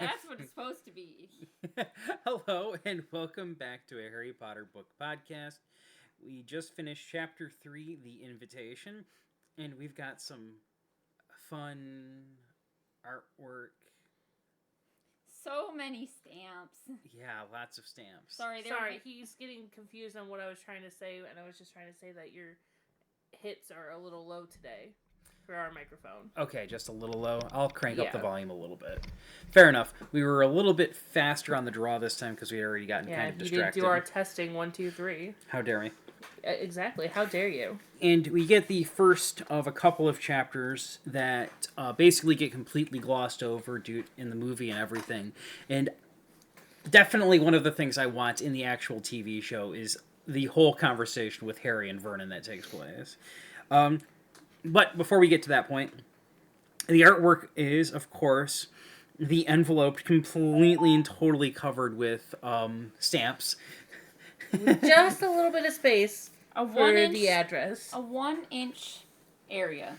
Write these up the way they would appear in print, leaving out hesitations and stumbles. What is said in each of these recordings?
That's what it's supposed to be. Hello, and welcome back to a Harry Potter book podcast. We just finished Chapter 3, The Invitation, and we've got some fun artwork. So many stamps. Yeah, lots of stamps. Sorry, he's getting confused on what I was trying to say, and I was just trying to say that your hits are a little low today for our microphone. Okay, just a little low. I'll crank up the volume a little bit. Fair enough. We were a little bit faster on the draw this time because we had already gotten kind of distracted. You didn't do our testing 1, 2, 3. How dare we? Exactly. How dare you? And we get the first of a couple of chapters that basically get completely glossed over in the movie and everything. And definitely one of the things I want in the actual TV show is the whole conversation with Harry and Vernon that takes place. But before we get to that point, the artwork is, of course, the envelope completely and totally covered with stamps. Just a little bit of space for the address. A 1-inch area.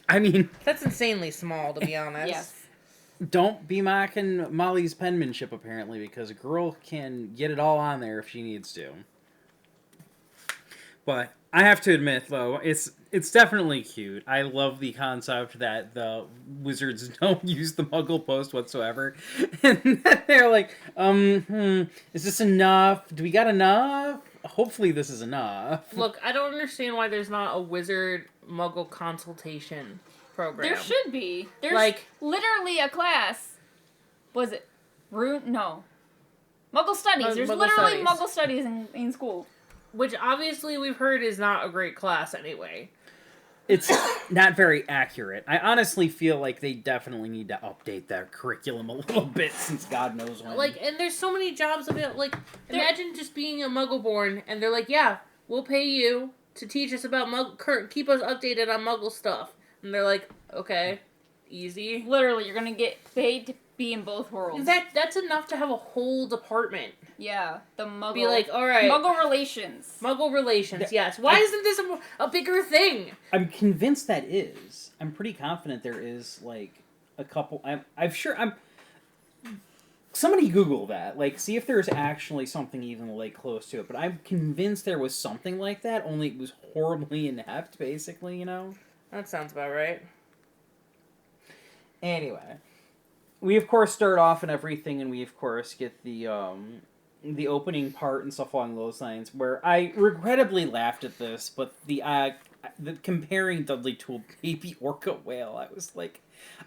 I mean... That's insanely small, to be honest. Yes. Don't be mocking Molly's penmanship, apparently, because a girl can get it all on there if she needs to. But I have to admit, though, it's definitely cute. I love the concept that the wizards don't use the Muggle post whatsoever. And they're like, is this enough? Do we got enough? Hopefully this is enough. Look, I don't understand why there's not a wizard Muggle consultation program. There should be. There's literally a class. Was it? No. Muggle Studies. There's literally Muggle Studies in school. Which obviously we've heard is not a great class anyway. It's not very accurate. I honestly feel like they definitely need to update their curriculum a little bit since God knows when. And there's so many jobs available. Imagine just being a Muggle-born and they're like, yeah, we'll pay you to teach us about keep us updated on Muggle stuff. And they're like, okay, easy. Literally, you're gonna get paid to be in both worlds. That's enough to have a whole department. Yeah, the Muggle... Be like, alright. Muggle Relations. Muggle Relations, yes. Why isn't this a bigger thing? I'm convinced that is. I'm pretty confident there is, a couple... I'm sure... Somebody Google that. See if there's actually something even, close to it. But I'm convinced there was something like that, only it was horribly inept, basically, you know? That sounds about right. Anyway. We, of course, start off and everything, and we, of course, get the opening part and stuff along those lines, where I regrettably laughed at this, but the comparing Dudley to a baby orca whale, I was like,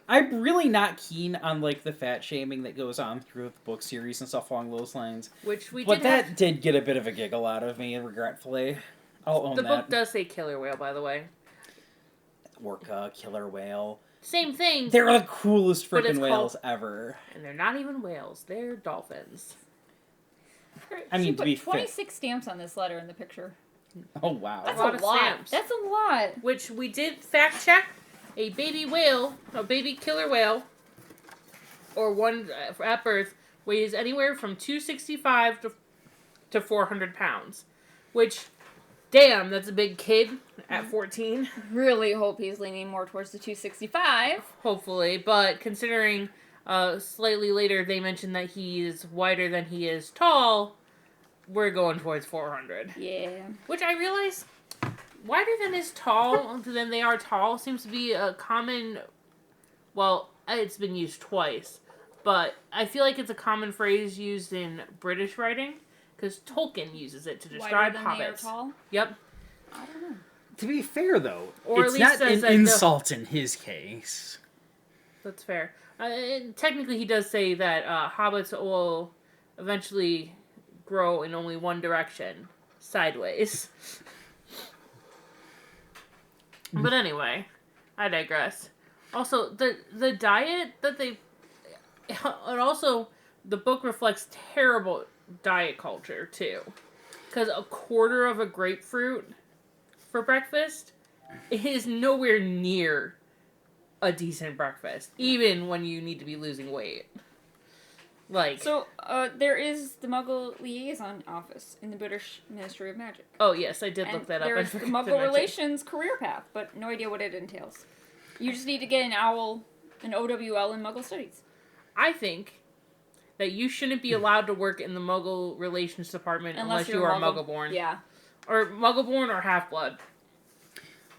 I'm really not keen on, the fat shaming that goes on through the book series and stuff along those lines. But that did get a bit of a giggle out of me, regretfully. I'll own that. The book does say killer whale, by the way. Orca, killer whale. Same thing. They're the coolest freaking whales ever. And they're not even whales. They're dolphins. I mean, she put 26 stamps on this letter in the picture. Oh, wow. That's a lot. Stamps. That's a lot. Which we did fact check. A baby killer whale, or one at birth, weighs anywhere from 265 to 400 pounds. Which, damn, that's a big kid at 14. Really hope he's leaning more towards the 265. Hopefully, but considering slightly later they mentioned that he is wider than he is tall, we're going towards 400. Yeah. Which I realize, wider than they are tall seems to be a common, well, it's been used twice, but I feel like it's a common phrase used in British writing. Because Tolkien uses it to describe hobbits. They are tall? Yep. I don't know. To be fair, though, or it's not an insult in his case. That's fair. Technically, he does say that hobbits will eventually grow in only one direction, sideways. But anyway, I digress. Also, the diet that they... And also, the book reflects terrible diet culture too, because a quarter of a grapefruit for breakfast is nowhere near a decent breakfast, even when you need to be losing weight. There is the Muggle Liaison Office in the British Ministry of Magic. Oh yes, I did look that up. There's the Muggle Relations career path, but no idea what it entails. You just need to get an OWL in Muggle Studies. I think that you shouldn't be allowed to work in the Muggle Relations Department unless you are Muggle-born. Yeah. Or Muggle-born or half-blood.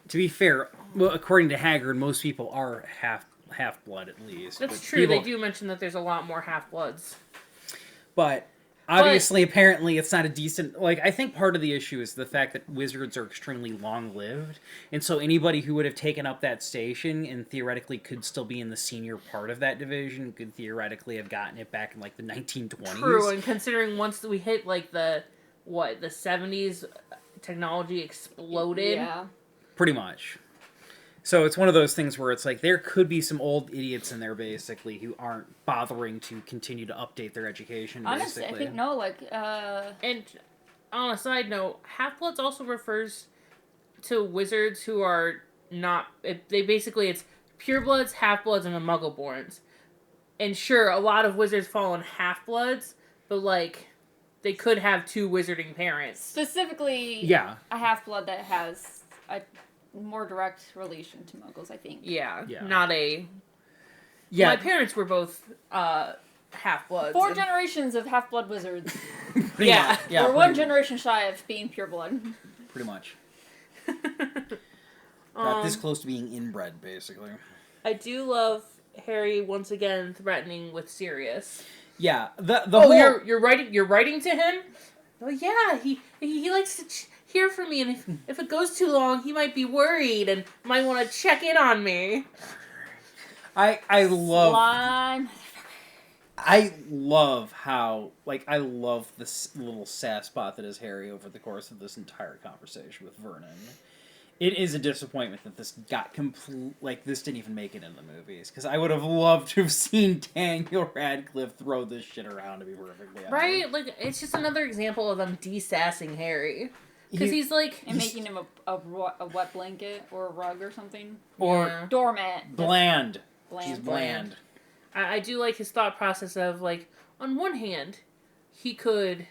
To be fair, well, according to Haggard, most people are half-blood at least. That's true. They do mention that there's a lot more half-bloods. But obviously, apparently, it's not a decent... Like, I think part of the issue is the fact that wizards are extremely long-lived. And so anybody who would have taken up that station and theoretically could still be in the senior part of that division could theoretically have gotten it back in, like, the 1920s. True, and considering once we hit, like, the 70s, technology exploded. Yeah. Pretty much. So it's one of those things where it's like there could be some old idiots in there basically who aren't bothering to continue to update their education. Honestly, basically. I think no. And on a side note, half-bloods also refers to wizards who are not. It's purebloods, half-bloods, and the Muggle-borns. And sure, a lot of wizards fall in half-bloods, but like they could have two wizarding parents. Specifically, yeah, a half-blood that has a more direct relation to Muggles, I think. Yeah. Not a... Yeah. My parents were both half-bloods. 4 generations of half-blood wizards. Yeah. We're one generation shy of being pureblood. Pretty much. Got this close to being inbred, basically. I do love Harry once again threatening with Sirius. Yeah. The whole... You're writing to him? Oh yeah, he likes to hear from me, and if it goes too long, he might be worried and might want to check in on me. I love Slime. I love how I love this little sass spot that is Harry over the course of this entire conversation with Vernon. It is a disappointment that this got this didn't even make it in the movies, because I would have loved to have seen Daniel Radcliffe throw this shit around, to be perfectly honest. Right? Like, it's just another example of them de-sassing Harry. Because he's like... And making him a wet blanket or a rug or something. Or... Doormat. Bland. Bland. She's bland. I do like his thought process of, like, on one hand, he could...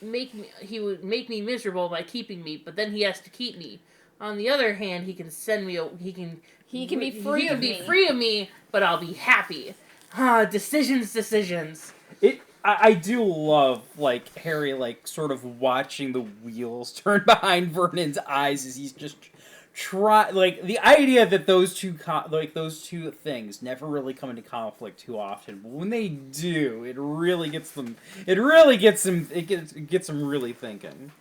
He would make me miserable by keeping me, but then he has to keep me. On the other hand, he can send me... He can be free of me, but I'll be happy. Decisions. I do love, Harry, sort of watching the wheels turn behind Vernon's eyes as he's just the idea that those two things never really come into conflict too often, but when they do, it gets them really thinking.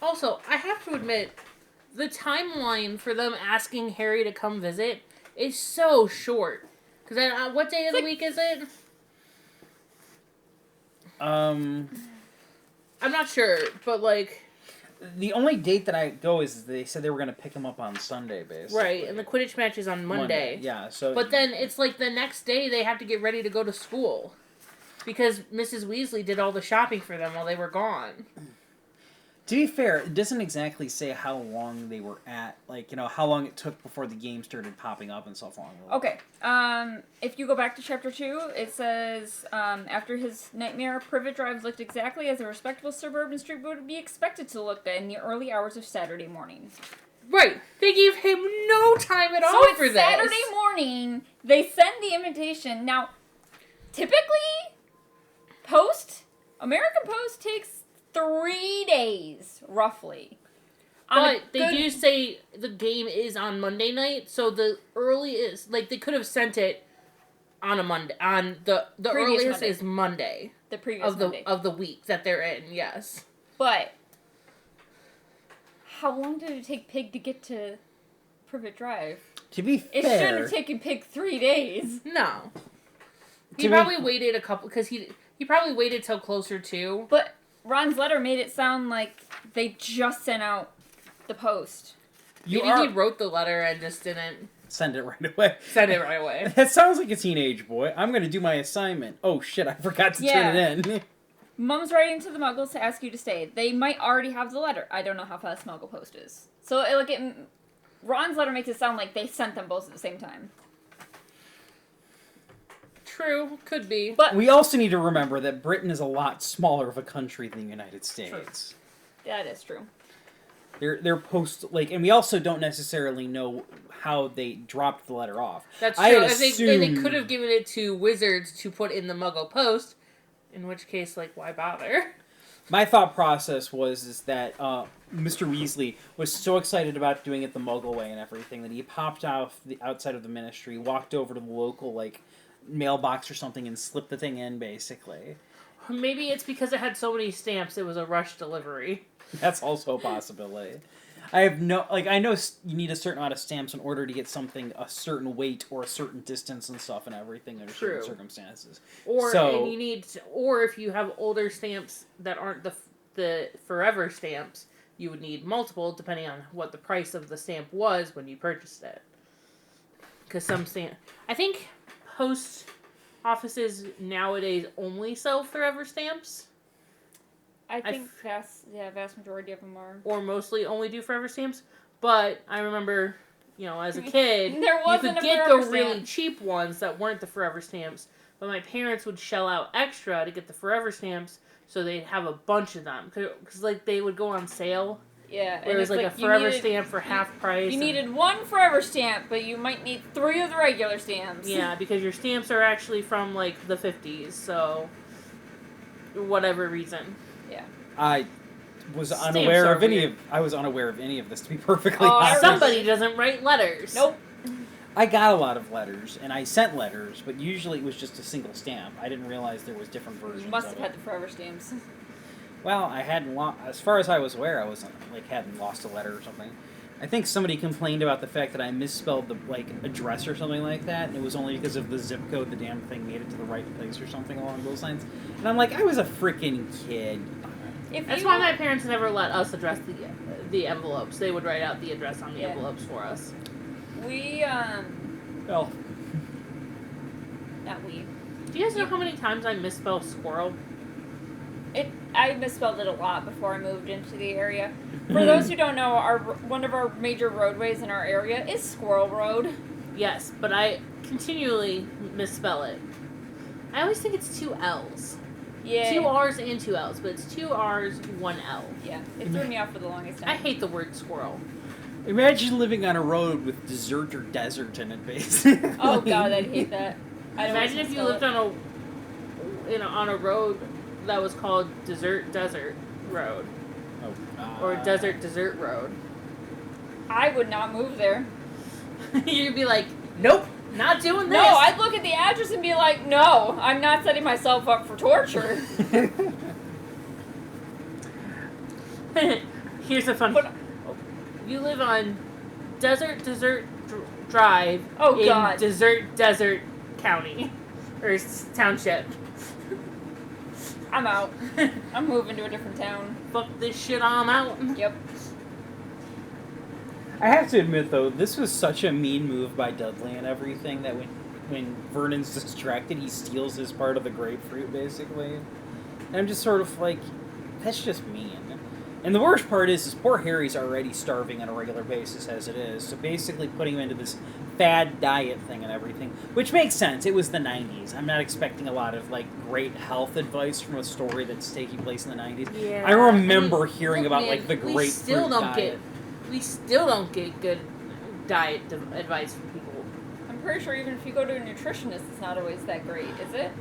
Also, I have to admit, the timeline for them asking Harry to come visit is so short. Because what day of the week is it? I'm not sure, but the only date that I go is they said they were going to pick him up on Sunday, basically. Right, and the Quidditch match is on Monday. Yeah, so... But then it's the next day they have to get ready to go to school. Because Mrs. Weasley did all the shopping for them while they were gone. To be fair, it doesn't exactly say how long they were at, how long it took before the game started popping up and stuff along the way. Okay, if you go back to Chapter 2, it says, after his nightmare, Privet Drive looked exactly as a respectable suburban street would be expected to look in the early hours of Saturday morning. Right. They gave him no time at all for this. So it's Saturday morning, they send the invitation. Now, typically, American Post takes 3 days, roughly. But they do say the game is on Monday night, so the earliest, they could have sent it on a Monday. On the earliest Monday. Is Monday. The previous Monday. Of the week that they're in, yes. But how long did it take Pig to get to Privet Drive? To be fair... It should have taken Pig 3 days. No. He probably waited a couple, because he probably waited till closer to... But... Ron's letter made it sound like they just sent out the post. Maybe he wrote the letter and just didn't... Send it right away. That sounds like a teenage boy. I'm going to do my assignment. Oh shit, I forgot to turn it in. Mom's writing to the Muggles to ask you to stay. They might already have the letter. I don't know how fast Muggle Post is. So, Ron's letter makes it sound like they sent them both at the same time. True, could be. But we also need to remember that Britain is a lot smaller of a country than the United States. True. That is true. They're post and we also don't necessarily know how they dropped the letter off. That's I true. had And they assumed could have given it to wizards to put in the Muggle post, in which case, why bother? my thought process was that Mr. Weasley was so excited about doing it the Muggle way and everything that he popped off the outside of the Ministry, walked over to the local mailbox or something, and slipped the thing in basically. Maybe it's because it had so many stamps; it was a rush delivery. That's also a possibility. I have no I know you need a certain amount of stamps in order to get something a certain weight or a certain distance and stuff and everything under certain circumstances. Or if you have older stamps that aren't the forever stamps, you would need multiple depending on what the price of the stamp was when you purchased it. Because I think post offices nowadays only sell forever stamps. I think vast majority of them are. Or mostly only do forever stamps. But I remember, as a kid, you could get the really cheap ones that weren't the forever stamps. But my parents would shell out extra to get the forever stamps so they'd have a bunch of them. Because, they would go on sale. Yeah. Where it was a forever stamp for half price. You needed one forever stamp, but you might need 3 of the regular stamps. Yeah, because your stamps are actually from, the 50s, so... whatever reason. Yeah. I was unaware of any of this, to be perfectly honest. Somebody doesn't write letters. Nope. I got a lot of letters, and I sent letters, but usually it was just a single stamp. I didn't realize there was different versions. You must have had the forever stamps. Well, I hadn't as far as I was aware, I wasn't hadn't lost a letter or something. I think somebody complained about the fact that I misspelled the address or something like that, and it was only because of the zip code the damn thing made it to the right place or something along those lines. And I'm like, I was a freaking kid. That's why my parents never let us address the envelopes. They would write out the address on the envelopes for us. Well, not we. Do you guys know how many times I misspell squirrel? I misspelled it a lot before I moved into the area. For those who don't know, one of our major roadways in our area is Squirrel Road. Yes, but I continually misspell it. I always think it's 2 L's. Yeah. 2 R's and 2 L's, but it's 2 R's, 1 L. Yeah, it threw me off for the longest time. I hate the word squirrel. Imagine living on a road with dessert or desert in it, basically. Oh god, I'd hate that. Imagine if you lived on a road that was called Desert Road. Oh, or Desert Road. I would not move there. You'd be like, nope, not doing this. No, I'd look at the address and be like, no, I'm not setting myself up for torture. Here's a fun. You live on Desert Drive. Oh in god. Desert County or township. I'm out. I'm moving to a different town. Fuck this shit, I'm out. Yep. I have to admit, though, this was such a mean move by Dudley and everything that when Vernon's distracted, he steals his part of the grapefruit, basically. And I'm just sort of like, that's just mean. And the worst part is poor Harry's already starving on a regular basis as it is, so basically putting him into this fad diet thing and everything, which makes sense. It was the 90s. I'm not expecting a lot of, great health advice from a story that's taking place in the 90s. Yeah. I remember hearing about, the grapefruit diet. We still don't get good diet advice from people. I'm pretty sure even if you go to a nutritionist, it's not always that great, is it?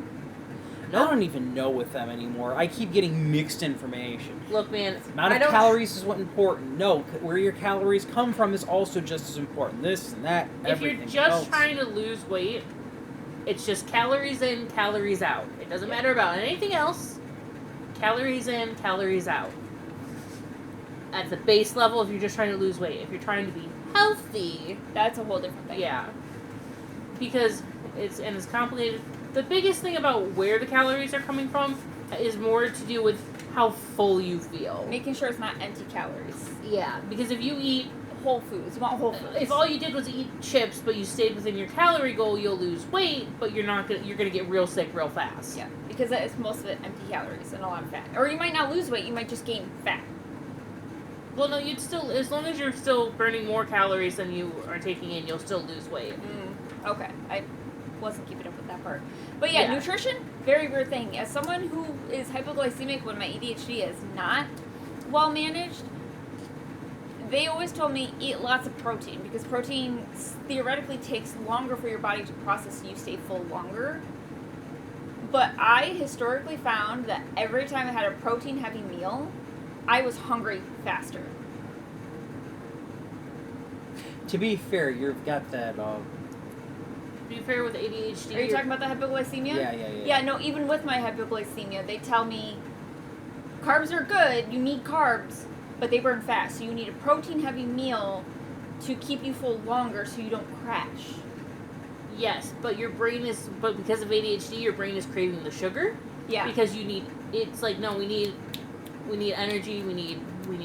I don't even know with them anymore. I keep getting mixed information. Look, man, amount of calories is what's important. No, where your calories come from is also just as important. This and that, everything If you're just else. trying to lose weight, it's just calories in, calories out. It doesn't matter about anything else. Calories in, calories out. At the base level, if you're just trying to lose weight. If you're trying to be healthy, that's a whole different thing. Yeah. Because it's complicated. The biggest thing about where the calories are coming from is more to do with how full you feel. Making sure it's not empty calories. Yeah, because if you eat whole foods, you want whole foods. If all you did was eat chips, but you stayed within your calorie goal, you'll lose weight, but you're gonna get real sick real fast. Yeah, because it's most of it empty calories and a lot of fat. Or you might not lose weight, you might just gain fat. Well, no, you'd still, as long as you're still burning more calories than you are taking in, you'll still lose weight. Okay, I wasn't keeping up with that part. But yeah, nutrition, very weird thing. As someone who is hypoglycemic when my ADHD is not well managed, they always told me eat lots of protein because protein theoretically takes longer for your body to process and you stay full longer. But I historically found that every time I had a protein-heavy meal, I was hungry faster. To be fair, you've got that. To be fair with ADHD. Are you talking about the hypoglycemia? Yeah. Yeah, no, even with my hypoglycemia, they tell me carbs are good, you need carbs, but they burn fast. So you need a protein-heavy meal to keep you full longer so you don't crash. Yes, but but because of ADHD, your brain is craving the sugar. Yeah. Because it's like, no, we need energy, we need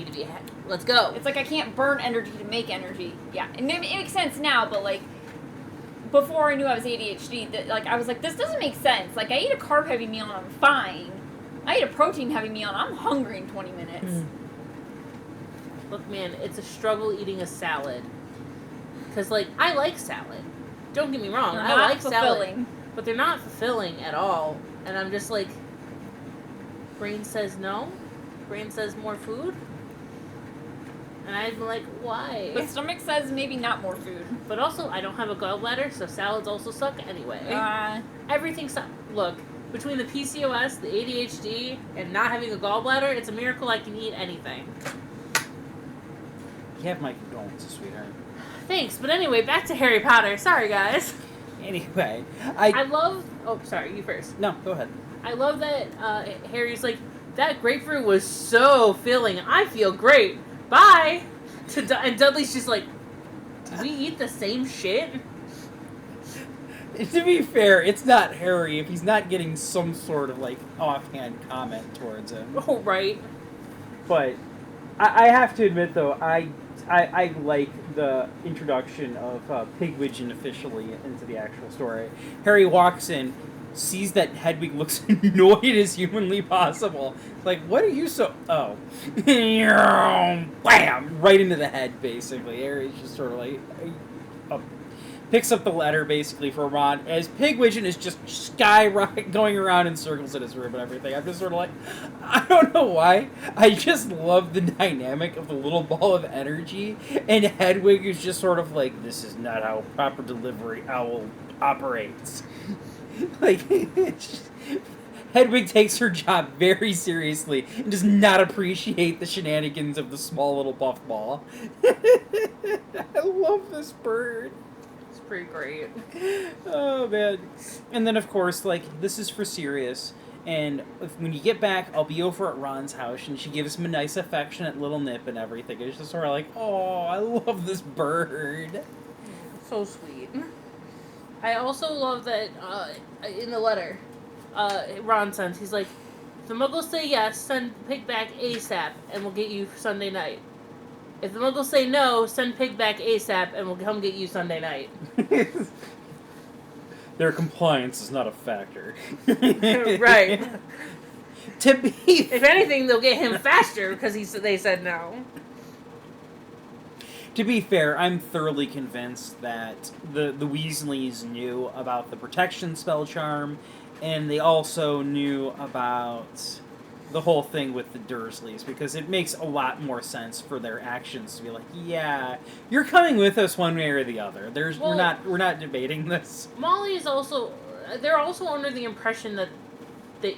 to be, let's go. It's like I can't burn energy to make energy. Yeah, and it makes sense now, but like, before I knew I was ADHD, I was like, this doesn't make sense. Like, I eat a carb-heavy meal and I'm fine. I eat a protein-heavy meal and I'm hungry in 20 minutes. Look, man, it's a struggle eating a salad. Because, like, I like salad. Don't get me wrong. They're I not like fulfilling. salad. But they're not fulfilling at all. And I'm just like, brain says no. Brain says more food. And I'm like, why? But stomach says maybe not more food. But also, I don't have a gallbladder, so salads also suck anyway. Everything sucks. Look, between the PCOS, the ADHD, and not having a gallbladder, it's a miracle I can eat anything. You have my condolences, sweetheart. Thanks, but anyway, back to Harry Potter. Sorry, guys. Anyway, I love... Oh, sorry, you first. No, go ahead. I love that Harry's like, that grapefruit was so filling. I feel great. Bye! And Dudley's just like, do we eat the same shit? To be fair, it's not Harry if he's not getting some sort of, like, offhand comment towards him. Oh, right. But I have to admit, though, I like the introduction of Pigwidgeon officially into the actual story. Harry walks in, sees that Hedwig looks annoyed as humanly possible. Like, what are you so... Oh. Bam! Right into the head, basically. Harry's just sort of like... picks up the letter, basically, for Ron, as Pigwidgeon is just skyrocket going around in circles in his room and everything. I'm just sort of like... I don't know why. I just love the dynamic of the little ball of energy, and Hedwig is just sort of like, this is not how proper delivery owl operates. Like, Hedwig takes her job very seriously and does not appreciate the shenanigans of the small little buff ball. I love this bird. It's pretty great. Oh, man. And then, of course, like, this is for Sirius. And when you get back, I'll be over at Ron's house, and she gives him a nice, affectionate little nip and everything. It's just sort of like, oh, I love this bird. So sweet. I also love that in the letter, Ron sends, he's like, if the Muggles say yes, send Pig back ASAP, and we'll get you Sunday night. If the Muggles say no, send Pig back ASAP, and we'll come get you Sunday night. Their compliance is not a factor. Right. To be... If anything, they'll get him faster, because they said no. To be fair, I'm thoroughly convinced that the Weasleys knew about the protection spell charm, and they also knew about the whole thing with the Dursleys, because it makes a lot more sense for their actions to be like, yeah, you're coming with us one way or the other. We're not debating this. Molly is also... They're also under the impression that the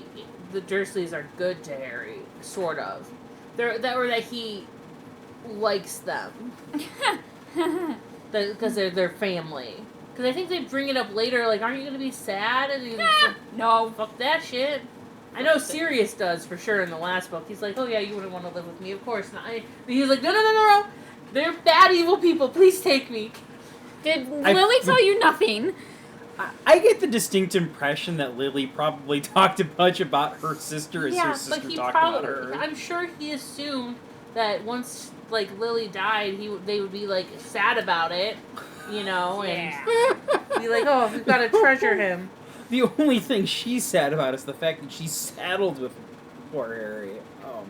Dursleys are good to Harry, sort of. That he likes them. Because they're their family. Because I think they bring it up later, like, aren't you going to be sad? And he's like, No. Fuck that shit. I know Sirius does, for sure, in the last book. He's like, oh yeah, you wouldn't want to live with me, of course not. But he's like, no. They're bad, evil people. Please take me. Did Lily tell you nothing? I get the distinct impression that Lily probably talked a bunch about her sister as her sister talked about her. I'm sure he assumed that once, like, Lily died, they would be, like, sad about it, you know, and be like, oh, we've got to treasure him. The only thing she's sad about is the fact that she's saddled with poor Harry. Oh,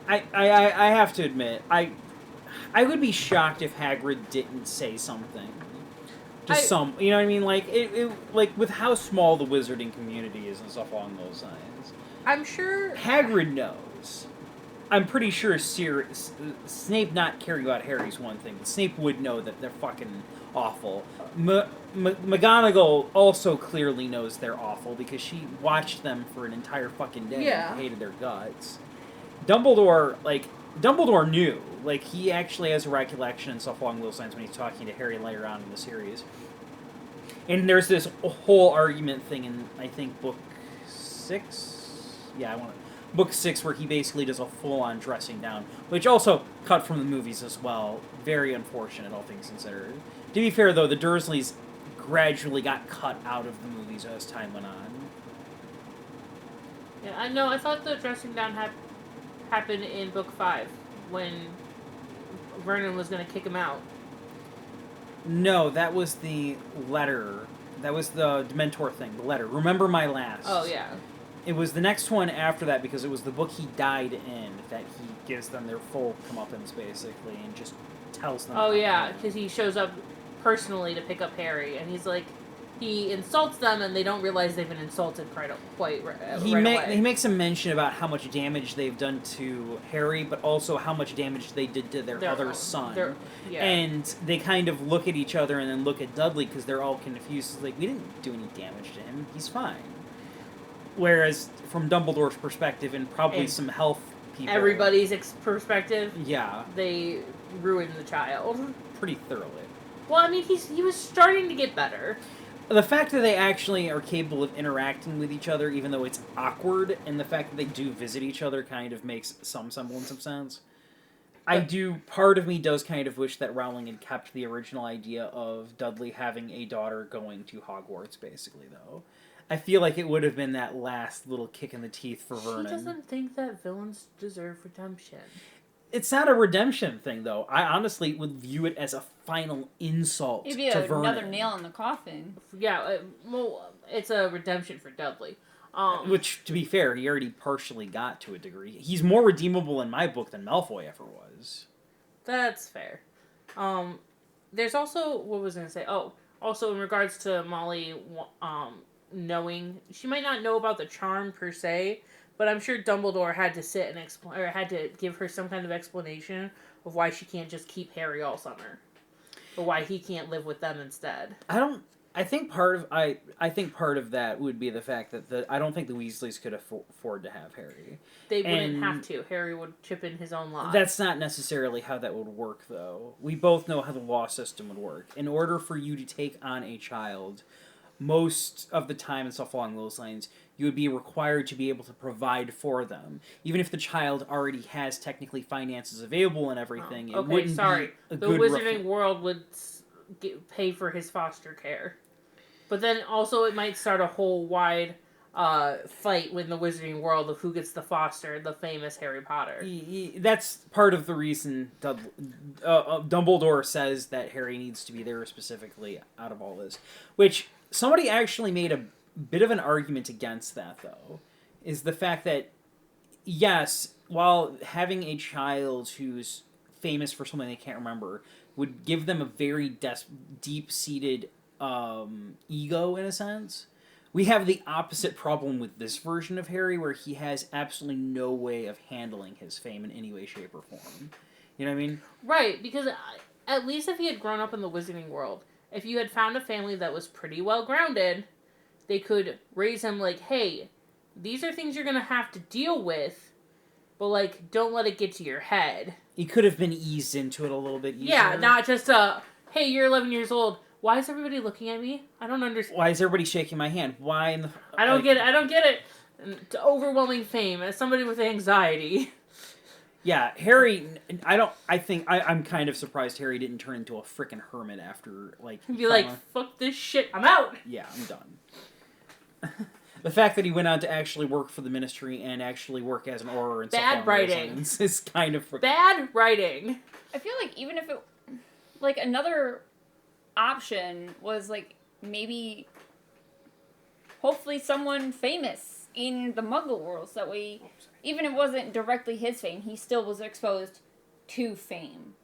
man. I have to admit, I would be shocked if Hagrid didn't say something. You know what I mean? Like, like, with how small the wizarding community is and stuff along those lines. I'm sure... Hagrid knows. I'm pretty sure Snape not caring about Harry's one thing, but Snape would know that they're fucking awful. McGonagall also clearly knows they're awful because she watched them for an entire fucking day Yeah. and hated their guts. Dumbledore knew. Like, he actually has a recollection and stuff along those lines when he's talking to Harry later on in the series. And there's this whole argument thing in, I think, book 6? Yeah, book 6, where he basically does a full-on dressing down, which also cut from the movies as well. Very unfortunate, all things considered. To be fair, though, the Dursleys gradually got cut out of the movies as time went on. Yeah, I know. I thought the dressing down happened in book 5 when Vernon was going to kick him out. No, that was the letter. That was the Dementor thing, the letter. Remember my last. Oh, yeah. It was the next one after that because it was the book he died in that he gives them their full comeuppance, basically, and just tells them. Oh, yeah, because he shows up personally to pick up Harry, and he's like, he insults them, and they don't realize they've been insulted quite away. He makes a mention about how much damage they've done to Harry, but also how much damage they did to their other son. Yeah. And they kind of look at each other and then look at Dudley because they're all confused. It's like, we didn't do any damage to him. He's fine. Whereas, from Dumbledore's perspective and probably some health people... Everybody's perspective, yeah, they ruined the child. pretty thoroughly. Well, I mean, he was starting to get better. The fact that they actually are capable of interacting with each other, even though it's awkward, and the fact that they do visit each other kind of makes some semblance of sense. Part of me does kind of wish that Rowling had kept the original idea of Dudley having a daughter going to Hogwarts, basically, though. I feel like it would have been that last little kick in the teeth for Vernon. She doesn't think that villains deserve redemption. It's not a redemption thing, though. I honestly would view it as a final insult It'd be to Vernon. another nail in the coffin. Yeah, well, it's a redemption for Dudley. Which, to be fair, he already partially got to a degree. He's more redeemable in my book than Malfoy ever was. That's fair. There's also, what was I going to say? Oh, also in regards to Molly, knowing, she might not know about the charm per se, but I'm sure Dumbledore had to sit and explain, or had to give her some kind of explanation of why she can't just keep Harry all summer, or why he can't live with them instead. I think part of that would be the fact that I don't think the Weasleys could afford to have Harry. They wouldn't have to. Harry would chip in his own lot. That's not necessarily how that would work, though. We both know how the law system would work. In order for you to take on a child, most of the time and stuff along those lines, you would be required to be able to provide for them. Even if the child already has technically finances available and everything, it wouldn't be a the good Wizarding World would pay for his foster care. But then also it might start a whole wide fight within the Wizarding World of who gets the foster, the famous Harry Potter. That's part of the reason Dumbledore says that Harry needs to be there specifically out of all this. Which, somebody actually made a bit of an argument against that, though, is the fact that, yes, while having a child who's famous for something they can't remember would give them a very deep-seated ego, in a sense, we have the opposite problem with this version of Harry, where he has absolutely no way of handling his fame in any way, shape, or form. You know what I mean? Right, because at least if he had grown up in the Wizarding World, if you had found a family that was pretty well grounded, they could raise him like, hey, these are things you're going to have to deal with, but, like, don't let it get to your head. He could have been eased into it a little bit easier. Yeah, not just, hey, you're 11 years old. Why is everybody looking at me? I don't understand. Why is everybody shaking my hand? Why in the... I don't get it. To overwhelming fame as somebody with anxiety. Yeah, Harry, I'm kind of surprised Harry didn't turn into a frickin' hermit after, like... Be like, fuck this shit, I'm out! Yeah, I'm done. The fact that he went on to actually work for the Ministry and actually work as an Auror and Bad writing. Is kind of... Bad writing. I feel like even if it... Like, another option was, like, maybe... Hopefully someone famous in the Muggle world, so that way... Even if it wasn't directly his fame, he still was exposed to fame.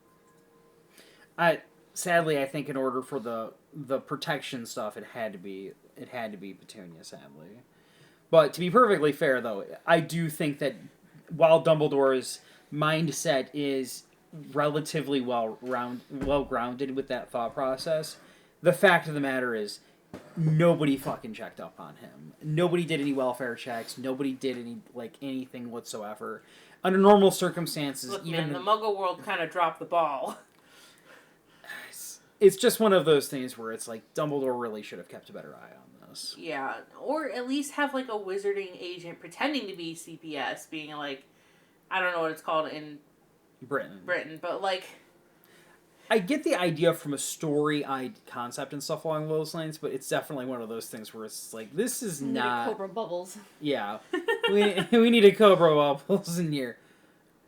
Sadly, I think in order for the protection stuff, it had to be Petunia, sadly. But to be perfectly fair, though, I do think that while Dumbledore is mindset is relatively well grounded with that thought process. The fact of the matter is, nobody fucking checked up on him. Nobody did any welfare checks. Nobody did anything whatsoever. Under normal circumstances, Look, even man, the Muggle world kind of dropped the ball. It's just one of those things where it's like Dumbledore really should have kept a better eye on this. Yeah, or at least have like a wizarding agent pretending to be CPS, being like, I don't know what it's called in Britain, but like, I get the idea from a story concept and stuff along those lines, but it's definitely one of those things where it's like, this is not Cobra Bubbles. Yeah, we need a Cobra Bubbles in here.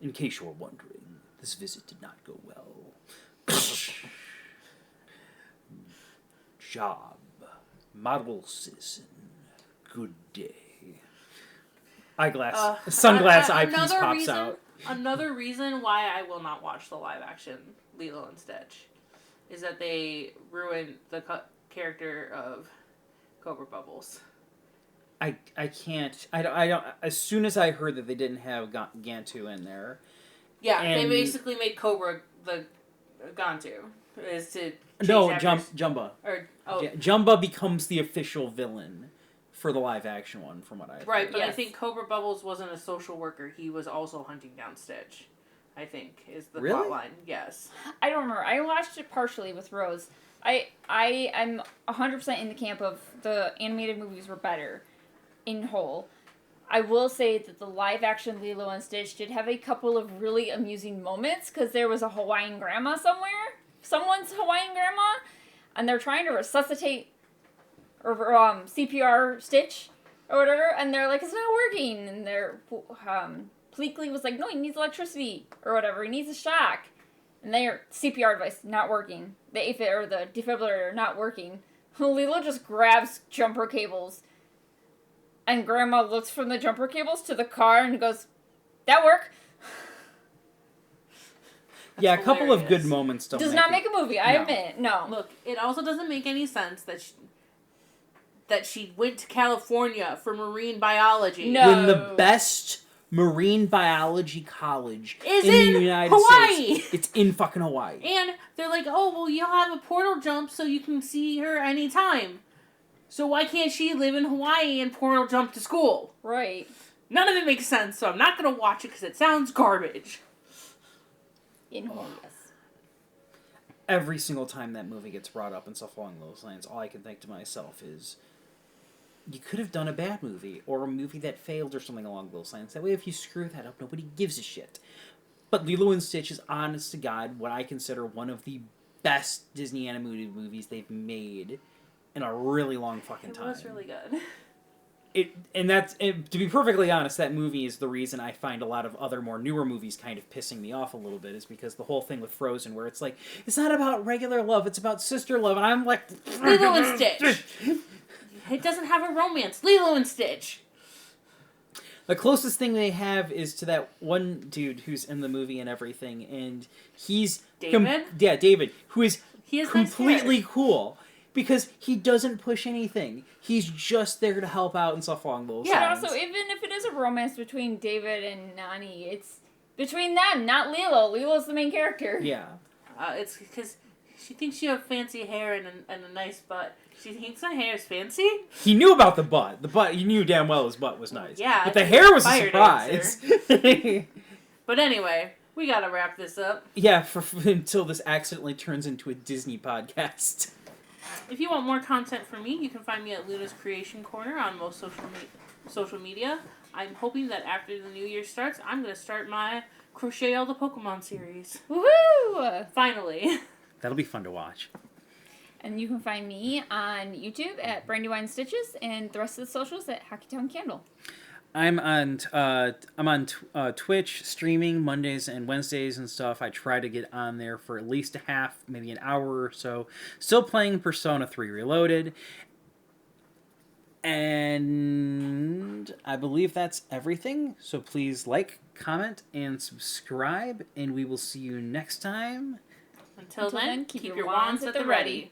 In case you were wondering, this visit did not go well. Job, model citizen, good day. Sunglass eyepiece pops out. Another reason why I will not watch the live action Lilo and Stitch is that they ruined the character of Cobra Bubbles. I can't. I don't. As soon as I heard that they didn't have Gantu in there. Yeah, they basically made Cobra the Gantu. Jumba. Jumba becomes the official villain for the live action one, from what I right, but yes. I think Cobra Bubbles wasn't a social worker. He was also hunting down Stitch. I think is the plot line. Yes. I don't remember. I watched it partially with Rose. I'm 100% in the camp of the animated movies were better in whole. I will say that the live action Lilo and Stitch did have a couple of really amusing moments because there was a Hawaiian grandma somewhere. Someone's Hawaiian grandma, and they're trying to resuscitate or CPR Stitch or whatever, and they're like, it's not working, and they're Pleakley was like, no, he needs electricity or whatever, he needs a shock, and their CPR device not working, the defibrillator not working. Lilo just grabs jumper cables, and Grandma looks from the jumper cables to the car and goes, that work? Yeah, a couple of good moments don't does not make a movie, I admit. No. Look, it also doesn't make any sense that she went to California for marine biology. No. When the best marine biology college is in the United Hawaii. States. It's in fucking Hawaii. And they're like, oh, well, you'll have a portal jump so you can see her anytime. So why can't she live in Hawaii and portal jump to school? Right. None of it makes sense, so I'm not going to watch it because it sounds garbage. In Hawaii, yes. Every single time that movie gets brought up and stuff along those lines, all I can think to myself is, you could have done a bad movie, or a movie that failed, or something along those lines. That way, if you screw that up, nobody gives a shit. But Lilo and Stitch is, honest to God, what I consider one of the best Disney animated movies they've made in a really long fucking time. It was really good. To be perfectly honest, that movie is the reason I find a lot of other more newer movies kind of pissing me off a little bit, is because the whole thing with Frozen, where it's like, it's not about regular love, it's about sister love, and I'm like, Lilo and Stitch. It doesn't have a romance. Lilo and Stitch. The closest thing they have is to that one dude who's in the movie and everything, and he's David. David, who is completely nice cool. Because he doesn't push anything. He's just there to help out and stuff along those lines. Yeah, also, even if it is a romance between David and Nani, it's between them, not Lilo. Lilo's the main character. Yeah. It's because she thinks you have fancy hair and a nice butt. She thinks my hair is fancy? He knew about the butt. The butt, you knew damn well his butt was nice. Yeah. But the hair was a surprise. But anyway, we gotta wrap this up. Yeah, until this accidentally turns into a Disney podcast. If you want more content from me, you can find me at Luna's Creation Corner on most social media. I'm hoping that after the new year starts, I'm going to start my Crochet All the Pokemon series. Woohoo! Finally. That'll be fun to watch. And you can find me on YouTube at Brandywine Stitches and the rest of the socials at Hockeytown Candle. I'm on Twitch streaming Mondays and Wednesdays and stuff. I try to get on there for at least a half, maybe an hour or so. Still playing Persona 3 Reloaded. And I believe that's everything. So please like, comment, and subscribe. And we will see you next time. Until then, keep your wands at the ready.